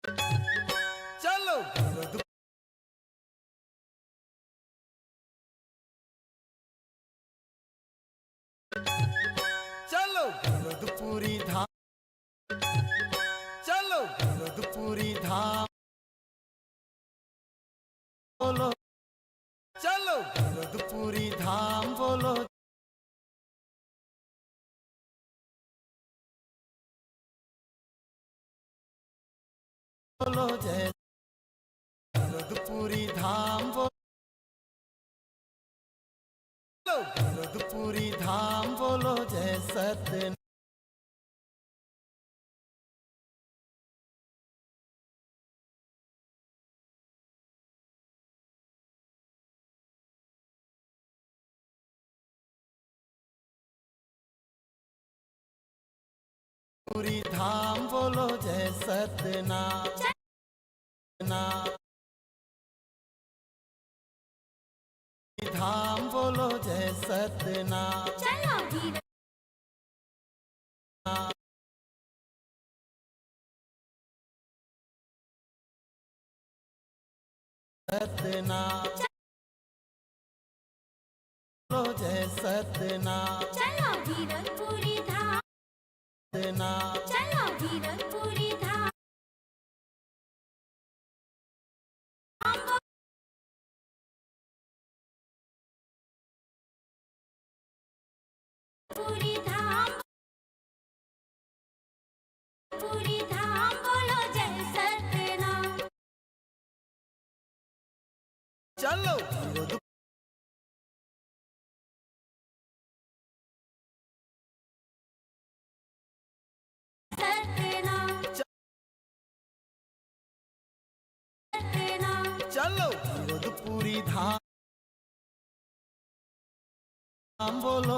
चलो भरत चलो भरतपुरी धाम, चलो भरतपुरी धाम बोलो, चलो भरतपुरी धाम बोलो, बोलो जय भरतपुरी धाम बोलो, भरतपुरी धाम बोलो जय सत्य। पूरी धाम बोलो जय सत्यनाथ धाम बोलो जय सत्यनाथ सत्यनाथ बोलो जय सत्यनाथ चलो भीरतपुरी धाम, सत्यनाथ चलो भीरतपुरी धाम, पूरी धाम, पूरी धाम बोलो जय सत्यनाथ। चलो भरत सत्यनाथ, सत्यनाथ, चलो भरतपुरी धाम बोलो,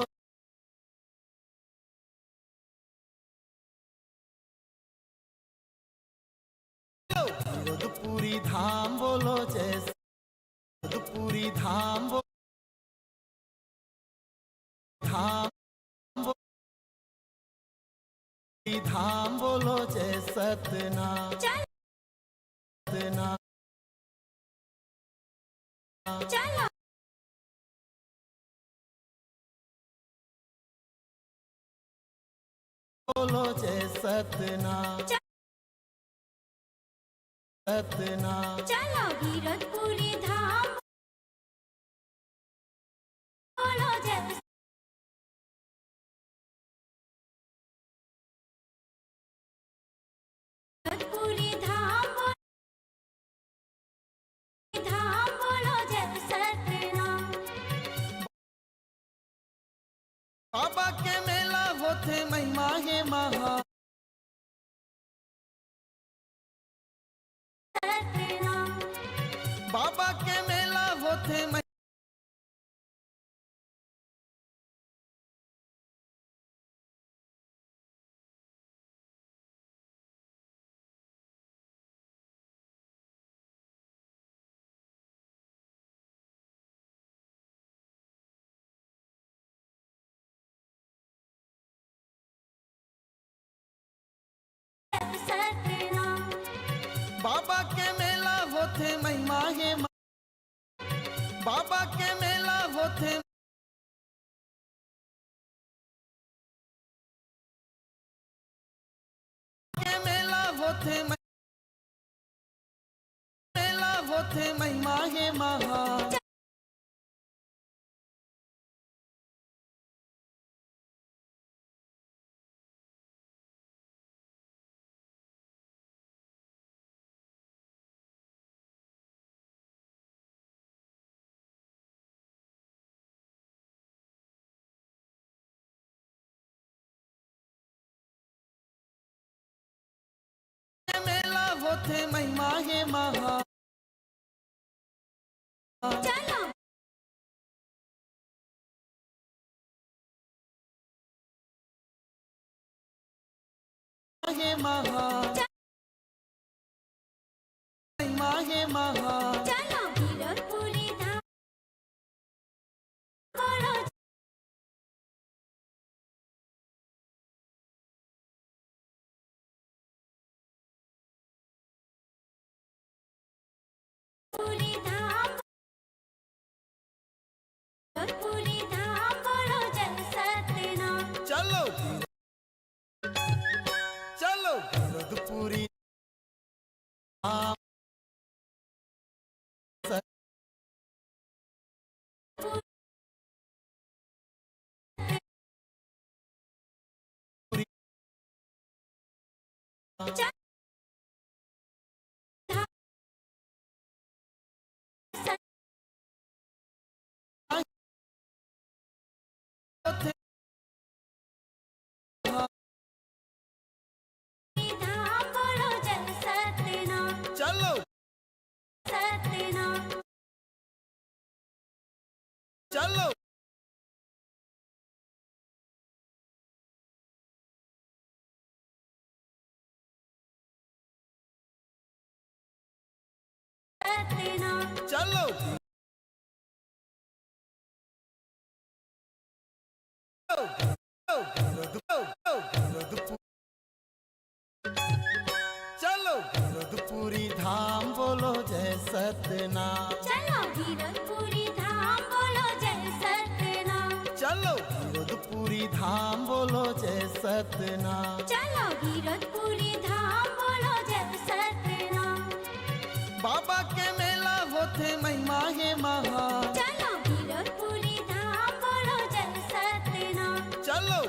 भरतपुरी धाम बोलो जय भरतपुरी धाम बोलो, धाम धाम बोलो जय सत्यनाथ सत्यनाथ चलो बोलो जय सत्यनाथ सत्यनाथ चलो भीरतपुरी धाम बोलो जय भीरतपुरी धाम, धाम बोलो जय सत्यनाथ। बाबा के मेला होते महिमा है महा, सत्यनाथ, बाबा के मेला होते सत्यनाथ, बाबा के मेला होते महिमा है बाबा के मेला होते के मेला होते मेला होते महिमा है महा, मेला होते महिमा है महा, चलो है महा, महिमा है महा। चलो भीरतपुरी धाम बोलो पूरी धाम पूरी धाम बोलो जय सतनाम चलो चलो गिरधपुरी धाम धाम बोलो जय सतनाम चलो सतनाम चलो सतनाम चलो चलो गिरधपुरी धाम बोलो जय सतनाम चलो गिरधपुरी धाम बोलो जय सतनाम चलो गिरधपुरी धाम बोलो जय सतनाम चलो गिरधपुरी धाम बोलो जय सतनाम बाबा के मेला होते महिमा है महान चलो गिरधपुरी धाम बोलो जय सतनाम चलो